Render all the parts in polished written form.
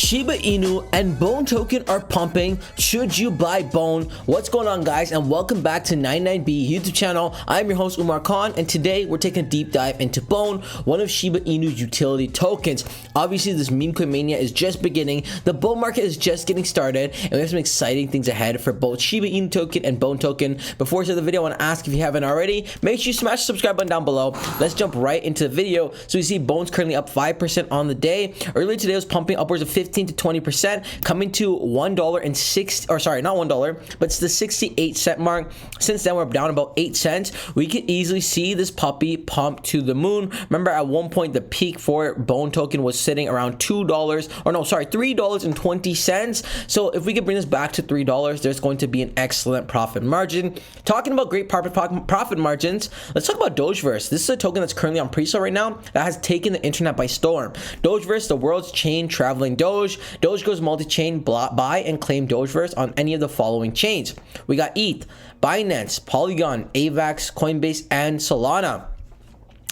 Shiba Inu and Bone token are pumping. Should you buy Bone? What's going on, guys, and welcome back to 99B YouTube channel. I'm your host Umar Khan, and today we're taking a deep dive into Bone, one of Shiba Inu's utility tokens. Obviously, this meme coin mania is just beginning. The bull market is just getting started, and we have some exciting things ahead for both Shiba Inu token and Bone token. Before we start the video, I want to ask, if you haven't already, make sure you smash the subscribe button down below. Let's jump right into the video. So we see Bone's currently up 5% on the day. Earlier today, it was pumping upwards of 15 to 20%, coming to $1.06, or sorry, not $1, but it's the 68-cent mark. Since then, we're down about 8 cents. We can easily see this puppy pump to the moon. Remember, at one point, the peak for Bone token was sitting around $3.20. So if we could bring this back to $3, there's going to be an excellent profit margin. Talking about great profit margins, let's talk about Dogeverse. This is a token that's currently on pre-sale right now that has taken the internet by storm. Dogeverse, the world's chain traveling Doge. Doge goes multi-chain, buy and claim Dogeverse on any of the following chains. We got ETH, Binance, Polygon, AVAX, Coinbase, and Solana.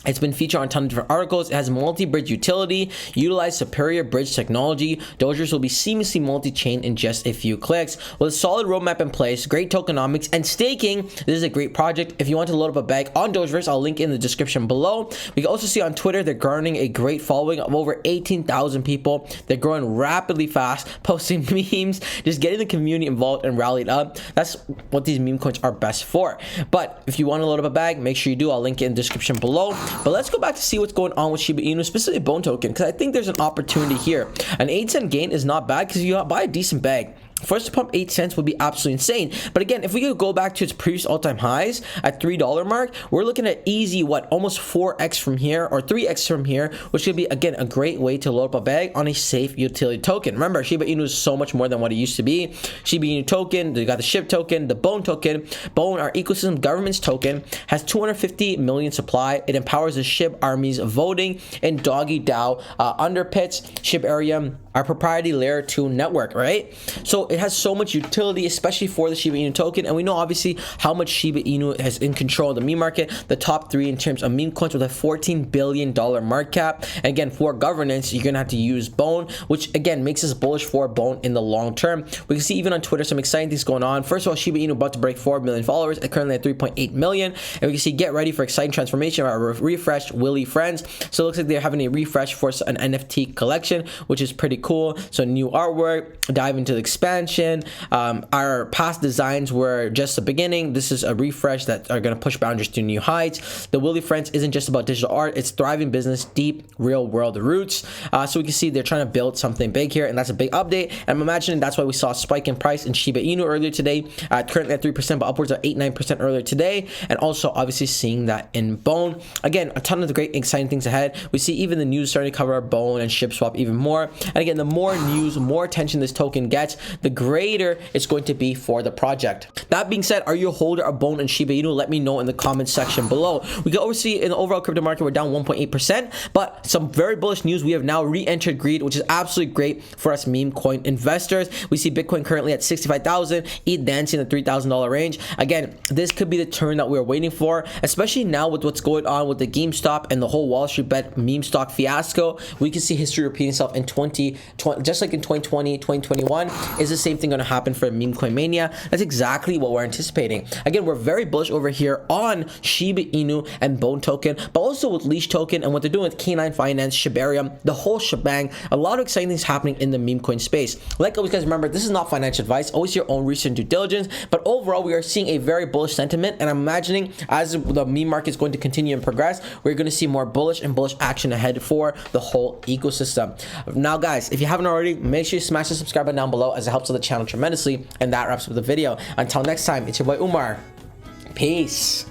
It's been featured on a ton of different articles. It has multi-bridge utility, utilize superior bridge technology. Dogeverse will be seamlessly multi-chain in just a few clicks. With a solid roadmap in place, great tokenomics, and staking, this is a great project. If you want to load up a bag on Dogeverse, I'll link in the description below. We can also see on Twitter, they're garnering a great following of over 18,000 people. They're growing rapidly fast, posting memes, just getting the community involved and rallied up. That's what these meme coins are best for. But if you want to load up a bag, make sure you do. I'll link it in the description below. But let's go back to see what's going on with Shiba Inu, specifically Bone token, because I think there's an opportunity here. An 8-cent gain is not bad because you buy a decent bag. For us to pump 8 cents would be absolutely insane. But again, if we could go back to its previous all-time highs at $3 mark, we're looking at easy, almost 4x from here or 3x from here, which could be, again, a great way to load up a bag on a safe utility token. Remember, Shiba Inu is so much more than what it used to be. Shiba Inu token, they got the SHIB token, the Bone token. Bone, our ecosystem governance token, has 250 million supply. It empowers the SHIB armies voting in DOGE DAO underpits SHIB area, our proprietary layer 2 network, right? So it has so much utility, especially for the Shiba Inu token, and we know obviously how much Shiba Inu has in control of the meme market. The top 3 in terms of meme coins with a $14 billion market cap. And again, for governance, you're gonna have to use Bone, which again makes us bullish for Bone in the long term. We can see even on Twitter some exciting things going on. First of all, Shiba Inu about to break 4 million followers, currently at 3.8 million, and we can see get ready for exciting transformation of our refreshed Willy friends. So it looks like they're having a refresh for an NFT collection, which is pretty cool. So new artwork, dive into the expansion. Our past designs were just the beginning. This is a refresh that are going to push boundaries to new heights. The Willy Friends isn't just about digital art, it's thriving business, deep real world roots. So we can see they're trying to build something big here, and that's a big update. And I'm imagining that's why we saw a spike in price in Shiba Inu earlier today, currently at 3%, but upwards of 8-9% earlier today. And also obviously seeing that in Bone. Again, a ton of the great exciting things ahead. We see even the news starting to cover Bone and SHIB swap even more. And again, the more news, more attention this token gets, the greater it's going to be for the project. That being said, are you a holder of Bone and Shiba Inu? Let me know in the comments section below. We can oversee in the overall crypto market, we're down 1.8%, but some very bullish news. We have now re-entered greed, which is absolutely great for us meme coin investors. We see Bitcoin currently at 65,000, ETH dancing in the $3,000 range. Again, this could be the turn that we're waiting for, especially now with what's going on with the GameStop and the whole Wall Street bet meme stock fiasco. We can see history repeating itself in 2020, just like in 2020, 2021. Is the same thing going to happen for meme coin mania? That's exactly what we're anticipating. Again, we're very bullish over here on Shiba Inu and Bone token, but also with Leash token and what they're doing with K9 Finance, Shibarium, the whole shebang. A lot of exciting things happening in the meme coin space. Like always, guys, remember, this is not financial advice. Always your own research and due diligence. But overall, we are seeing a very bullish sentiment, and I'm imagining as the meme market is going to continue and progress, we're going to see more bullish action ahead for the whole ecosystem. Now, guys, if you haven't already, make sure you smash the subscribe button down below, as it helps the channel tremendously. And that wraps up the video. Until next time, it's your boy Umar. Peace.